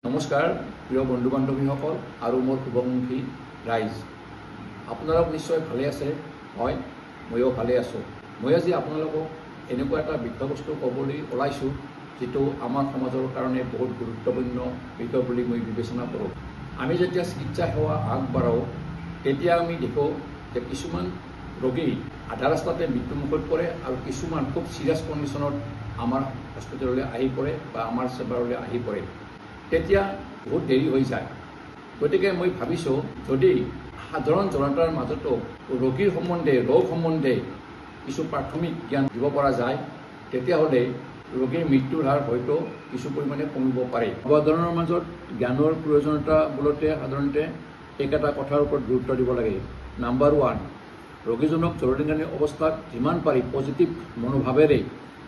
নমস্কাৰ প্ৰিয় বন্ধু বান্ধৱীসকল আৰু মোৰ শুভমুখী ৰাইজ, আপোনালোক নিশ্চয় ভালে আছে। হয়, ময়ো ভালে আছোঁ। মই আজি আপোনালোকক এনেকুৱা এটা বিষয়বস্তু ক'বলৈ ওলাইছোঁ যিটো আমাৰ সমাজৰ কাৰণে বহুত গুৰুত্বপূৰ্ণ বিষয় বুলি মই বিবেচনা কৰোঁ। আমি যেতিয়া চিকিৎসা সেৱা আগবঢ়াওঁ তেতিয়া আমি দেখোঁ যে কিছুমান ৰোগী আধা ৰাস্তাতে মৃত্যুমুখত পৰে আৰু কিছুমান খুব চিৰিয়াছ কণ্ডিশ্যনত আমাৰ হস্পিটেললৈ আহি পৰে বা আমাৰ চেম্বাৰলৈ আহি পৰে। তেতিয়া বহুত দেৰি হৈ যায়। গতিকে মই ভাবিছোঁ যদি সাধাৰণ জনতাৰ মাজতো ৰোগীৰ সম্বন্ধে ৰোগ সম্বন্ধে কিছু প্ৰাথমিক জ্ঞান দিব পৰা যায় তেতিয়াহ'লে ৰোগীৰ মৃত্যুৰ হাৰ হয়তো কিছু পৰিমাণে কমিব পাৰে। সৰ্বসাধাৰণৰ মাজত জ্ঞানৰ প্ৰয়োজনীয়তা বোলতে সাধাৰণতে একেটা কথাৰ ওপৰত গুৰুত্ব দিব লাগে। নাম্বাৰ 1, ৰোগীজনক জৰুৰীকালীন অৱস্থাত যিমান পাৰি পজিটিভ মনোভাৱেৰে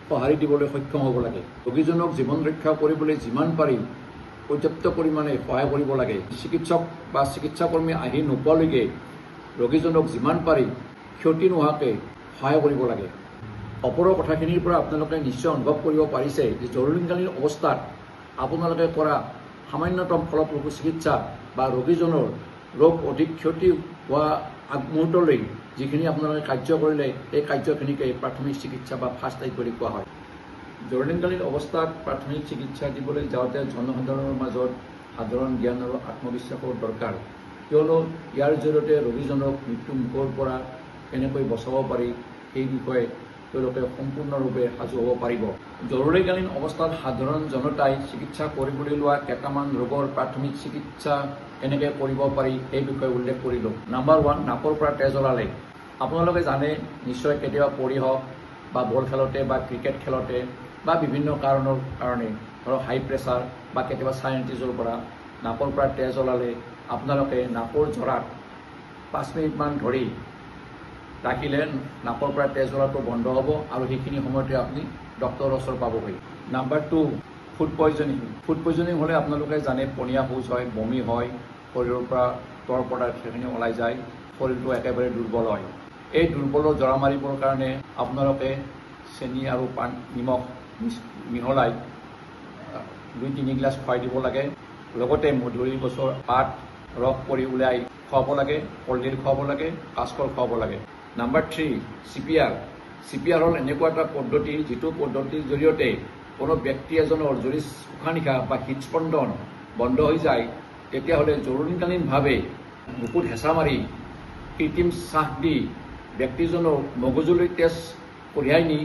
সঁহাৰি দিবলৈ সক্ষম হ'ব লাগে। ৰোগীজনক জীৱন ৰক্ষা কৰিবলৈ যিমান পাৰি পৰ্যাপ্ত পৰিমাণে সহায় কৰিব লাগে। চিকিৎসক বা চিকিৎসাকৰ্মী আহি নোপোৱালৈকে ৰোগীজনক যিমান পাৰি ক্ষতি নোহোৱাকৈ সহায় কৰিব লাগে। ওপৰৰ কথাখিনিৰ পৰা আপোনালোকে নিশ্চয় অনুভৱ কৰিব পাৰিছে যে জৰুৰীকালীন অৱস্থাত আপোনালোকে কৰা সামান্যতম ফলপ্ৰসূ চিকিৎসা বা ৰোগীজনৰ ৰোগ অধিক ক্ষতি হোৱা আগমুহূৰ্তলৈ যিখিনি আপোনালোকে কাৰ্য কৰিলে এই কাৰ্যখিনিকে প্ৰাথমিক চিকিৎসা বা ফাৰ্ষ্ট এইড বুলি কোৱা হয়। জৰুৰীকালীন অৱস্থাত প্ৰাথমিক চিকিৎসা দিবলৈ যাওঁতে জনসাধাৰণৰ মাজত সাধাৰণ জ্ঞান আৰু আত্মবিশ্বাসৰ দৰকাৰ, কিয়নো ইয়াৰ জৰিয়তে ৰোগীজনক মৃত্যুমুখৰ পৰা কেনেকৈ বচাব পাৰি সেই বিষয়ে তেওঁলোকে সম্পূৰ্ণৰূপে সাজু হ'ব পাৰিব। জৰুৰীকালীন অৱস্থাত সাধাৰণ জনতাই চিকিৎসা কৰিবলৈ লোৱা কেইটামান ৰোগৰ প্ৰাথমিক চিকিৎসা কেনেকৈ কৰিব পাৰি এই বিষয়ে উল্লেখ কৰিলোঁ। নাম্বাৰ 1, নাকৰ পৰা তেজ ওলালে। আপোনালোকে জানে নিশ্চয় কেতিয়াবা পৰি হওক বা বল খেলতে বা ক্ৰিকেট খেলতে বা বিভিন্ন কাৰণৰ কাৰণে ধৰক হাই প্ৰেছাৰ বা কেতিয়াবা চাইনেটিজৰ পৰা নাকৰ পৰা তেজ ওলালে আপোনালোকে নাকৰ জৰাত 5 মিনিটমান ধৰি ৰাখিলে নাকৰ পৰা তেজ ওলাটো বন্ধ হ'ব আৰু সেইখিনি সময়তে আপুনি ডক্তৰৰ ওচৰ পাবগৈ। Number 2, food poisoning. Food poisoning হ'লে আপোনালোকে জানে পনীয়া শৌচ হয়, বমি হয়, শৰীৰৰ পৰা তৰ পদাৰ্থখিনি ওলাই যায়, শৰীৰটো একেবাৰে দুৰ্বল হয়। এই দুৰ্বলৰ জৰা মাৰিবৰ কাৰণে আপোনালোকে চেনি আৰু নিমখ মিহলাই 2-3 গিলাচ খুৱাই দিব লাগে। লগতে মধুৰি গছৰ পাত ৰস কৰি উলিয়াই খুৱাব লাগে, কলডিল খুৱাব লাগে, কাচকল খুৱাব লাগে। Number 3, CPR। CPR হ'ল এনেকুৱা এটা পদ্ধতি যিটো পদ্ধতিৰ জৰিয়তে কোনো ব্যক্তি এজনৰ যদি উশাহ নিশাহ বা হৃদস্পন্দন বন্ধ হৈ যায় তেতিয়াহ'লে জৰুৰীকালীনভাৱে বুকুত হেঁচা মাৰি কৃত্ৰিম শ্বাস দি ব্যক্তিজনৰ মগজুলৈ তেজ কঢ়িয়াই নি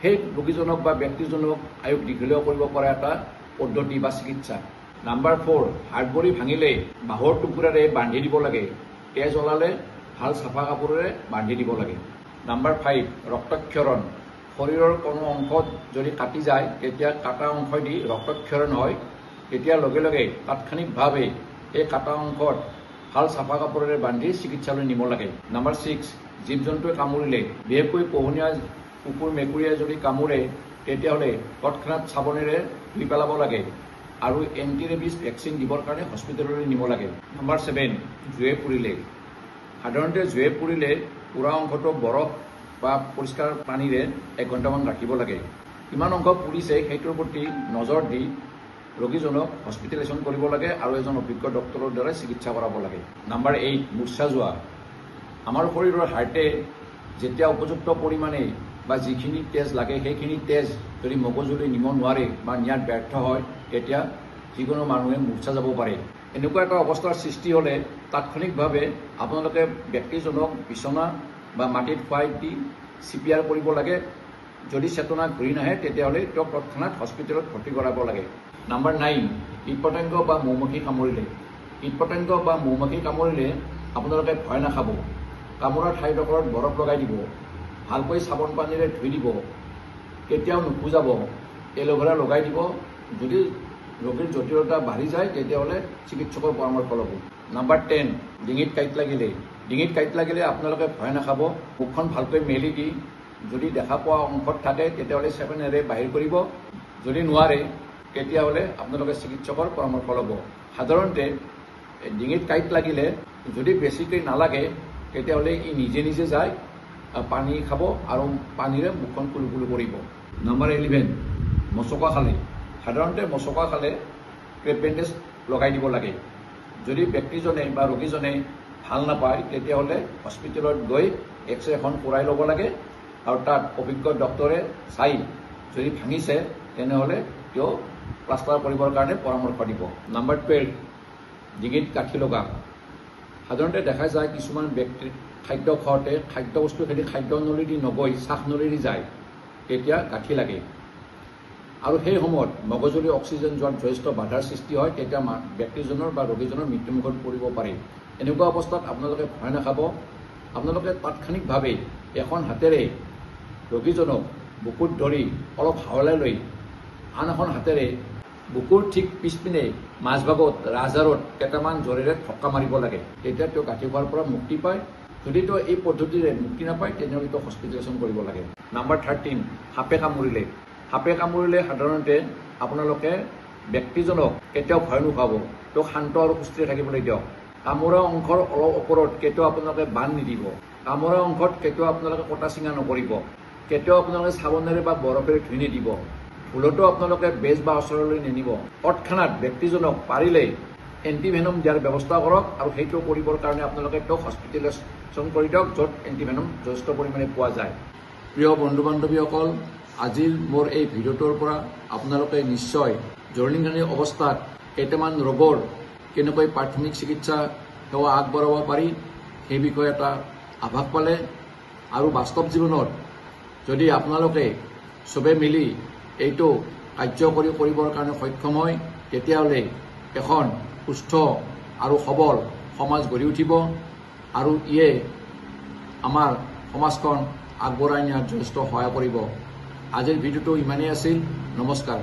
সেই ৰোগীজনক বা ব্যক্তিজনক আয়ুস দীঘলীয়া কৰিব পৰা এটা পদ্ধতি বা চিকিৎসা। নাম্বাৰ 4, হাড় ভৰি ভাঙিলে বাঁহৰ টুকুৰাৰে বান্ধি দিব লাগে। তেজ ওলালে ভাল চাফা কাপোৰেৰে বান্ধি দিব লাগে। নাম্বাৰ 5, ৰক্তক্ষৰণ। শৰীৰৰ কোনো অংশত যদি কাটি যায় তেতিয়া কাটা অংশই ৰক্তক্ষৰণ হয়, তেতিয়া লগে লগে তাৎক্ষণিকভাৱে এই কাটা অংশত ভাল চাফা কাপোৰেৰে বান্ধি চিকিৎসালয় নিব লাগে। নাম্বাৰ 6, জীৱ জন্তুৱে কামুৰিলে, বিশেষকৈ পোহনীয়া কুকুৰ মেকুৰীয়ে যদি কামোৰে তেতিয়াহ'লে তৎক্ষণাত চাবোনেৰে ধুই পেলাব লাগে আৰু এণ্টি ৰেবিজ ভেকচিন দিবৰ কাৰণে হস্পিটেললৈ নিব লাগে। নাম্বাৰ 7, জুয়ে পুৰিলে। সাধাৰণতে জুয়ে পুৰিলে পুৰা অংশটো বৰফ বা পৰিষ্কাৰ পানীৰে 1 ঘণ্টামান ৰাখিব লাগে। কিমান অংশ পুৰিছে সেইটোৰ প্ৰতি নজৰ দি ৰোগীজনক হস্পিটেলাইজেশ্যন কৰিব লাগে আৰু এজন অভিজ্ঞ ডক্তৰৰ দ্বাৰা চিকিৎসা কৰাব লাগে। নাম্বাৰ 8, মূৰ্ছা যোৱা। আমাৰ শৰীৰৰ হাৰ্টে যেতিয়া উপযুক্ত পৰিমাণে বা যিখিনি তেজ লাগে সেইখিনি তেজ যদি মগজুলৈ নিব নোৱাৰে বা নিয়াত ব্যৰ্থ হয় তেতিয়া যিকোনো মানুহে মূৰ্ছা যাব পাৰে। এনেকুৱা এটা অৱস্থাৰ সৃষ্টি হ'লে তাৎক্ষণিকভাৱে আপোনালোকে ব্যক্তিজনক বিচনা বা মাটিত শুৱাই দি CPR কৰিব লাগে। যদি চেতনা ঘূৰি নাহে তেতিয়াহ'লে তেওঁক তৎক্ষণাত হস্পিটেলত ভৰ্তি কৰাব লাগে। নাম্বাৰ 9, কীট-পতংগ বা মৌমাখি কামুৰিলে। কীট-পতংগ বা মৌমাখি কামুৰিলে আপোনালোকে ভয় নাখাব। কামোৰা ঠাইডোখৰত বৰফ লগাই দিব, ভালকৈ চাবোন পানীৰে ধুই দিব, কেতিয়াও নুখুজাব, এল'ভেৰা লগাই দিব। যদি ৰোগীৰ জটিলতা বাঢ়ি যায় তেতিয়াহ'লে চিকিৎসকৰ পৰামৰ্শ ল'ব। নাম্বাৰ 10, ডিঙিত কাঁইট লাগিলে। ডিঙিত কাঁইট লাগিলে আপোনালোকে ভয় নাখাব, মুখখন ভালকৈ মেলি দি যদি দেখা পোৱা অংশত থাকে তেতিয়াহ'লে চেপেনেৰে বাহিৰ কৰিব, যদি নোৱাৰে তেতিয়াহ'লে আপোনালোকে চিকিৎসকৰ পৰামৰ্শ ল'ব। সাধাৰণতে ডিঙিত কাঁইট লাগিলে যদি বেছিকৈ নালাগে তেতিয়াহ'লে ই নিজে নিজে যায় পানী খাব আৰু পানীৰে মুখখন কুলকুল কৰিব। নাম্বাৰ 11, মচকা খালে। সাধাৰণতে মচকা খালে ক্ৰেপ বেণ্ডেজ লগাই দিব লাগে। যদি ব্যক্তিজনে বা ৰোগীজনে ভাল নাপায় তেতিয়াহ'লে হস্পিটেলত গৈ এক্সৰে এখন কৰাই ল'ব লাগে আৰু তাত অভিজ্ঞ ডক্টৰে চাই যদি ভাঙিছে তেনেহ'লে তেওঁ প্লাষ্টাৰ কৰিবৰ কাৰণে পৰামৰ্শ দিব। নম্বৰ 12, ডিঙিত গাঁঠি লগা। সাধাৰণতে দেখা যায় কিছুমান ব্যক্তিৰ খাদ্য খাওঁতে খাদ্যবস্তু খেলি খাদ্য নলীদি নগৈ শ্বাস নলীদি যায়, তেতিয়া গাঁঠি লাগে আৰু সেই সময়ত মগজুলৈ অক্সিজেন যোৱাত যথেষ্ট বাধাৰ সৃষ্টি হয়, তেতিয়া ব্যক্তিজনৰ বা ৰোগীজনৰ মৃত্যুমুখত পৰিব পাৰে। এনেকুৱা অৱস্থাত আপোনালোকে ভয় নাখাব। আপোনালোকে তাৎক্ষণিকভাৱে এখন হাতেৰে ৰোগীজনক বুকুত ধৰি অলপ হাৱলাই লৈ আন এখন হাতেৰে বুকুৰ ঠিক পিছপিনে মাজভাগত ৰাজহাড়ত কেইটামান জোৰেৰে ঠক্কা মাৰিব লাগে, তেতিয়া তেওঁ গাঁঠি খোৱাৰ পৰা মুক্তি পায়। যদি তেওঁ এই পদ্ধতিৰে মুক্তি নাপায় তেনেহ'লে তেওঁ হস্পিটেলাইজেশ্যন কৰিব লাগে। নম্বৰ 13, সাপে কামুৰিলে। সাপে কামুৰিলে সাধাৰণতে আপোনালোকে ব্যক্তিজনক কেতিয়াও ভয় নুখুৱাব, তেওঁক শান্ত আৰু সুস্থিৰে থাকিবলৈ দিয়ক। কামোৰা অংশৰ অলপ ওপৰত কেতিয়াও আপোনালোকে বান্ধ নিদিব। কামোৰা অংশত কেতিয়াও আপোনালোকে কটা চিঙা নকৰিব। কেতিয়াও আপোনালোকে চাবোনেৰে বা বৰফেৰে ধুই নিদিব। ভুলতো আপোনালোকে বেজ বা ওচৰলৈ নিনিব। তৎক্ষণাত ব্যক্তিজনক পাৰিলে এণ্টিভেনম দিয়াৰ ব্যৱস্থা কৰক আৰু সেইটো কৰিবৰ কাৰণে আপোনালোকে তেওঁক হস্পিটেলাইজেশ্যন কৰি দিয়ক, য'ত এণ্টিভেনম যথেষ্ট পৰিমাণে পোৱা যায়। প্ৰিয় বন্ধু বান্ধৱীসকল, আজিৰ মোৰ এই ভিডিঅ'টোৰ পৰা আপোনালোকে নিশ্চয় জৰুৰীকালীন অৱস্থাত কেইটামান ৰোগৰ কেনেকৈ প্ৰাথমিক চিকিৎসা সেৱা আগবঢ়াব পাৰি সেই বিষয়ে এটা আভাস পালে। আৰু বাস্তৱ জীৱনত যদি আপোনালোকে চবে মিলি এইটো কাৰ্যকৰী কৰিবৰ কাৰণে সক্ষম হয় তেতিয়াহ'লে এখন সুস্থ আৰু সবল সমাজ গঢ়ি উঠিব আৰু ইয়ে আমাৰ সমাজখন আগবঢ়াই নিয়াত যথেষ্ট সহায় কৰিব। আজিৰ ভিডিঅ'টো ইমানেই আছিল। নমস্কাৰ।